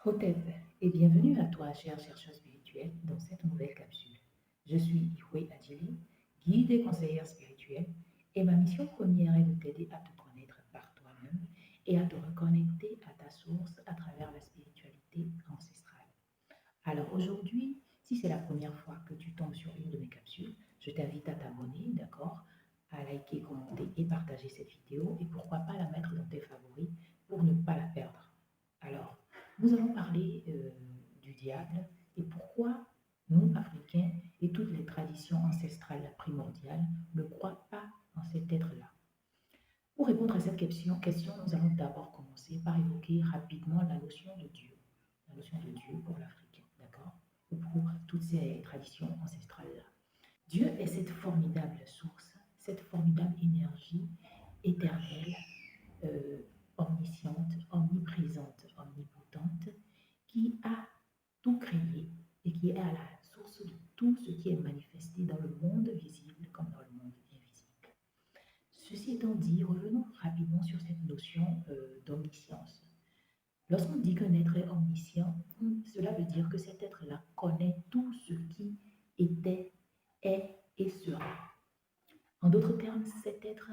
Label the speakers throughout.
Speaker 1: Hotep et bienvenue à toi, cher chercheur spirituel, dans cette nouvelle capsule. Je suis Ihwe Adjili, guide et conseillère spirituelle, et ma mission première est de t'aider à te connaître par toi-même et à te reconnecter à ta source à travers la spiritualité ancestrale. Alors aujourd'hui, si c'est la première fois que tu tombes sur une de mes capsules, je t'invite à t'abonner, d'accord, à liker, commenter et partager cette vidéo et pourquoi pas la mettre dans tes favoris pour ne pas la perdre. Alors, nous allons parler du diable et pourquoi nous, Africains, et toutes les traditions ancestrales primordiales ne croient pas en cet être-là. Pour répondre à cette question, nous allons d'abord commencer par évoquer rapidement la notion de Dieu. La notion de Dieu pour l'Africain, d'accord? Ou pour toutes ces traditions ancestrales-là. Dieu est cette formidable source, cette formidable énergie éternelle, euh, omnisciente, omniprésente, omnipotente, qui a tout créé et qui est à la source de tout ce qui est manifesté dans le monde visible comme dans le monde invisible. Ceci étant dit, revenons rapidement sur cette notion d'omniscience. Lorsqu'on dit qu'un être est omniscient, cela veut dire que cet être-là connaît tout ce qui était, est et sera. En d'autres termes, cet être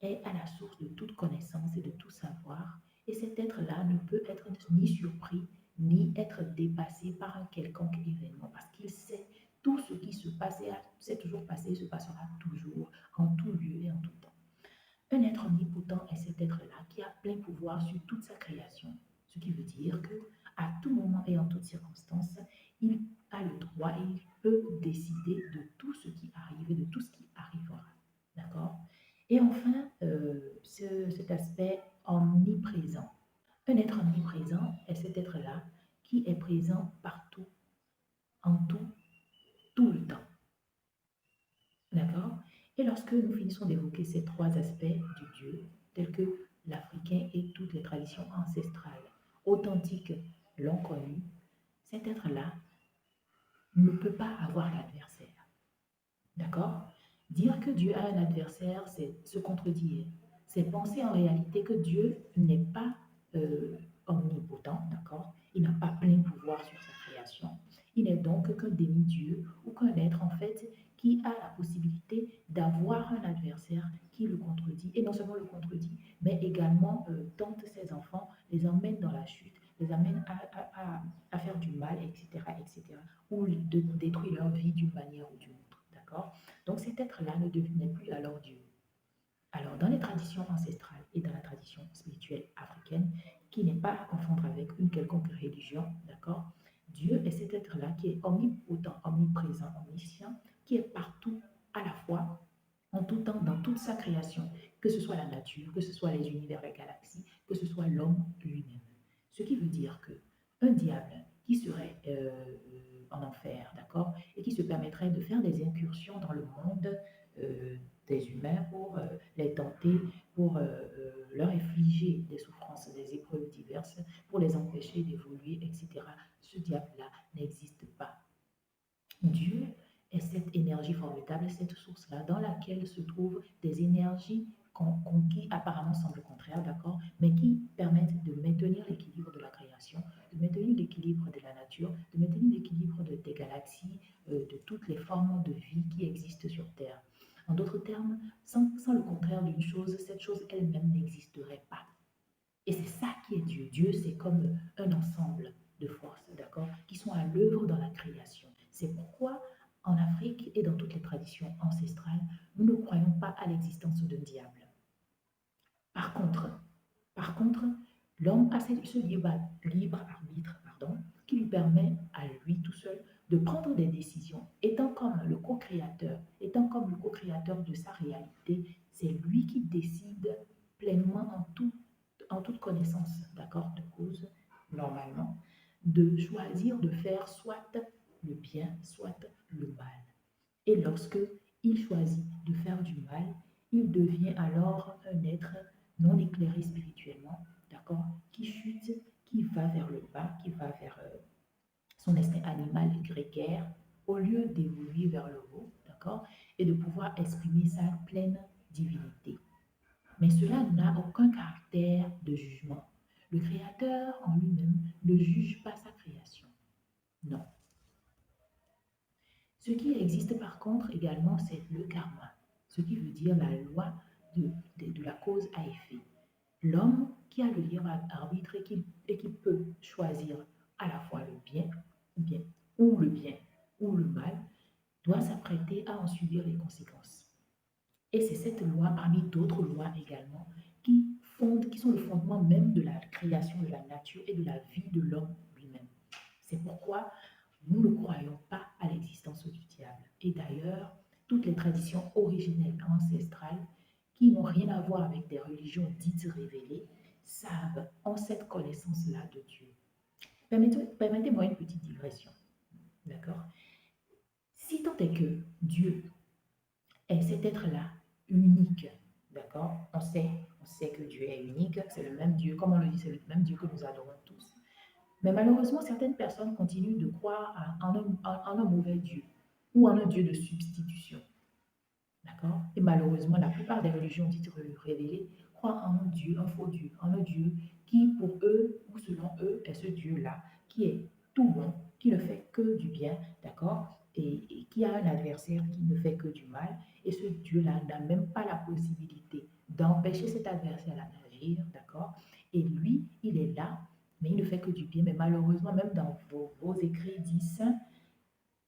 Speaker 1: est à la source de toute connaissance et de tout savoir, et cet être-là ne peut être ni surpris, ni être dépassé par un quelconque événement, parce qu'il sait tout ce qui se passe et s'est toujours passé et se passera toujours, en tout lieu et en tout temps. Un être omnipotent est cet être-là qui a plein pouvoir sur toute sa création, ce qui veut dire que à tout moment et en toutes circonstances, il a le droit et il peut décider de tout ce qui arrive et de tout ce qui arrivera. D'accord? Et enfin, cet aspect omniprésent. Un être omniprésent est cet être-là qui est présent partout, en tout, tout le temps. D'accord? Et lorsque nous finissons d'évoquer ces trois aspects du Dieu, tels que l'Africain et toutes les traditions ancestrales authentiques l'ont connu, cet être-là ne peut pas avoir d'adversaire. D'accord? Dire que Dieu a un adversaire, c'est se contredire. C'est penser en réalité que Dieu n'est pas omnipotent, d'accord? Il n'a pas plein pouvoir sur sa création. Il n'est donc qu'un demi-dieu ou qu'un être en fait qui a la possibilité d'avoir un adversaire qui le contredit, et non seulement le contredit, mais également tente ses enfants, les emmène dans la chute, les amène à faire du mal, etc., etc., ou de détruire leur vie d'une manière ou d'une autre. D'accord? Donc cet être-là n'est plus alors Dieu. Alors dans les traditions ancestrales et dans la tradition spirituelle africaine, qui n'est pas à confondre avec une quelconque religion, d'accord? Dieu est cet être-là qui est omnipotent, omniprésent, omniscient, qui est partout à la fois, en tout temps, dans toute sa création, que ce soit la nature, que ce soit les univers, les galaxies, que ce soit l'homme lui-même. Ce qui veut dire que un diable qui serait en enfer, d'accord, et qui se permettrait de faire des incursions dans le monde des humains pour les tenter, pour leur infliger des souffrances, des épreuves diverses, pour les empêcher d'évoluer, etc. Ce diable-là n'existe pas. Dieu est cette énergie formidable, cette source-là, dans laquelle se trouvent des énergies qui apparemment semblent contraires, d'accord, mais qui permettent de maintenir l'équilibre de la création, de maintenir l'équilibre de la nature, de maintenir l'équilibre des galaxies, de toutes les formes de vie qui existent sur Terre. En d'autres termes, sans le contraire d'une chose, cette chose elle-même n'existerait pas. Et c'est ça qui est Dieu. Dieu, c'est comme un ensemble de forces, d'accord, qui sont à l'œuvre dans la création. C'est pourquoi en Afrique et dans toutes les traditions ancestrales, nous ne croyons pas à l'existence d'un diable. Par contre, par contre, l'homme a ce libre arbitre, pardon, qui lui permet à lui tout seul de prendre des décisions. Étant comme le co-créateur de sa réalité, c'est lui qui décide pleinement en toute connaissance, d'accord, de cause, normalement, de choisir de faire soit le bien, soit le mal. Et lorsque il choisit de faire du mal, il devient alors un être non éclairé spirituellement, d'accord, qui chute, qui va vers le bas, qui va vers son instinct animal et grégaire, au lieu d'évoluer vers le haut, d'accord, et de pouvoir exprimer sa pleine divinité. Mais cela n'a aucun caractère de jugement. Le Créateur en lui-même ne juge également, c'est le karma, ce qui veut dire la loi de la cause à effet. L'homme qui a le libre arbitre et qui peut choisir à la fois le bien bien, ou le bien ou le mal, doit s'apprêter à en subir les conséquences. Et c'est cette loi, parmi d'autres lois également, qui sont le fondement même de la création de la nature et de la vie de l'homme lui-même. C'est pourquoi nous ne croyons pas à l'existence du diable. Et d'ailleurs, toutes les traditions originelles ancestrales qui n'ont rien à voir avec des religions dites révélées savent, ont cette connaissance-là de Dieu. Permettez-moi une petite digression. D'accord? Si tant est que Dieu est cet être-là unique, d'accord? On sait que Dieu est unique, c'est le même Dieu, comme on le dit, c'est le même Dieu que nous adorons tous. Mais malheureusement, certaines personnes continuent de croire en un mauvais Dieu ou en un Dieu de substitution. D'accord? Et malheureusement, la plupart des religions dites révélées croient en un Dieu, un faux Dieu, en un Dieu qui, pour eux ou selon eux, est ce Dieu-là, qui est tout bon, qui ne fait que du bien, d'accord? Et qui a un adversaire qui ne fait que du mal. Et ce Dieu-là n'a même pas la possibilité d'empêcher cet adversaire-là d'agir, d'accord? Et lui, il est là, mais il ne fait que du bien. Mais malheureusement, même dans vos écrits dits saints,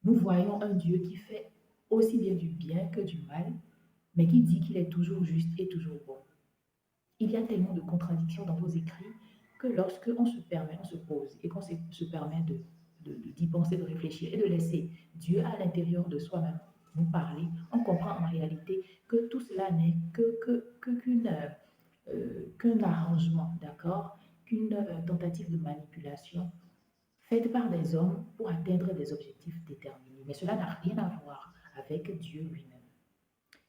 Speaker 1: nous voyons un Dieu qui fait aussi bien du bien que du mal, mais qui dit qu'il est toujours juste et toujours bon. Il y a tellement de contradictions dans vos écrits que lorsque on se permet, on se pose et qu'on se permet d'y penser, de réfléchir et de laisser Dieu à l'intérieur de soi-même nous parler, on comprend en réalité que tout cela n'est qu'un arrangement, d'accord, qu'une tentative de manipulation faite par des hommes pour atteindre des objectifs déterminés. Mais cela n'a rien à voir avec Dieu lui-même.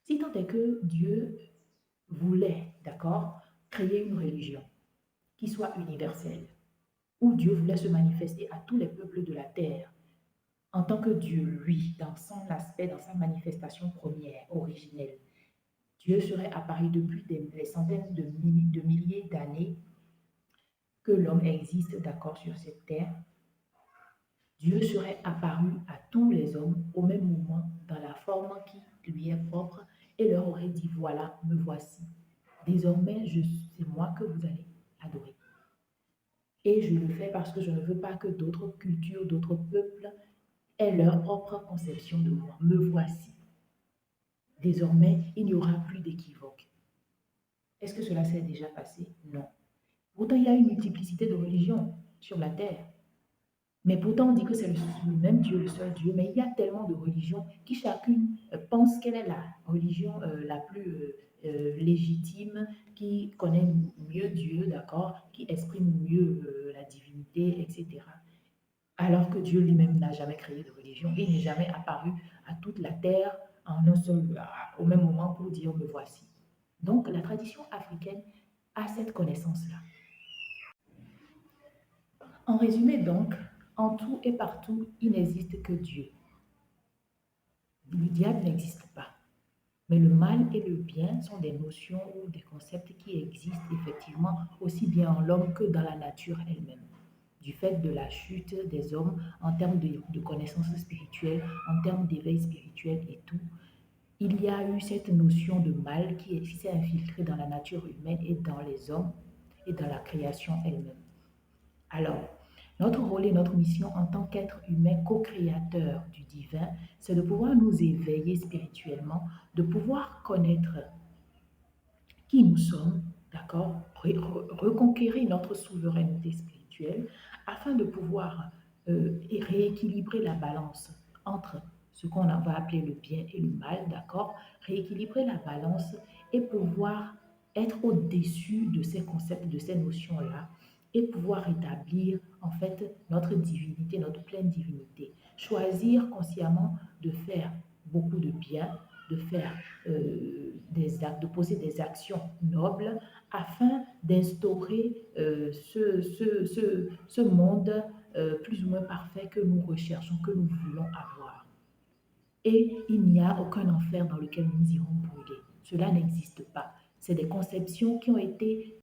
Speaker 1: Si tant est que Dieu voulait, d'accord, créer une religion qui soit universelle, où Dieu voulait se manifester à tous les peuples de la terre, en tant que Dieu, lui, dans son aspect, dans sa manifestation première, originelle, Dieu serait apparu depuis des centaines de milliers d'années que l'homme existe, d'accord, sur cette terre. Dieu serait apparu à tous les hommes au même moment dans la forme qui lui est propre et leur aurait dit, voilà, me voici. Désormais, c'est moi que vous allez adorer. Et je le fais parce que je ne veux pas que d'autres cultures, d'autres peuples aient leur propre conception de moi. Me voici. Désormais, il n'y aura plus d'équivoque. Est-ce que cela s'est déjà passé? Non. Pourtant, il y a une multiplicité de religions sur la terre. Mais pourtant, on dit que c'est le même Dieu, le seul Dieu. Mais il y a tellement de religions qui chacune pense qu'elle est la religion la plus légitime, qui connaît mieux Dieu, d'accord, qui exprime mieux la divinité, etc. Alors que Dieu lui-même n'a jamais créé de religion et n'est jamais apparu à toute la terre en un seul, au même moment pour dire me voici. Donc la tradition africaine a cette connaissance-là. En résumé donc, en tout et partout, il n'existe que Dieu. Le diable n'existe pas. Mais le mal et le bien sont des notions ou des concepts qui existent effectivement aussi bien en l'homme que dans la nature elle-même. Du fait de la chute des hommes en termes de connaissances spirituelles, en termes d'éveil spirituel et tout, il y a eu cette notion de mal qui s'est infiltrée dans la nature humaine et dans les hommes et dans la création elle-même. Alors, notre rôle et notre mission en tant qu'être humain co-créateur du divin, c'est de pouvoir nous éveiller spirituellement, de pouvoir connaître qui nous sommes, d'accord, reconquérir notre souveraineté spirituelle afin de pouvoir rééquilibrer la balance entre ce qu'on va appeler le bien et le mal, d'accord, rééquilibrer la balance et pouvoir être au-dessus de ces concepts, de ces notions-là et pouvoir établir en fait notre divinité, notre pleine divinité. Choisir consciemment de faire beaucoup de bien, de faire des actes, de poser des actions nobles afin d'instaurer ce monde plus ou moins parfait que nous recherchons, que nous voulons avoir. Et il n'y a aucun enfer dans lequel nous irons brûler. Cela n'existe pas. C'est des conceptions qui ont été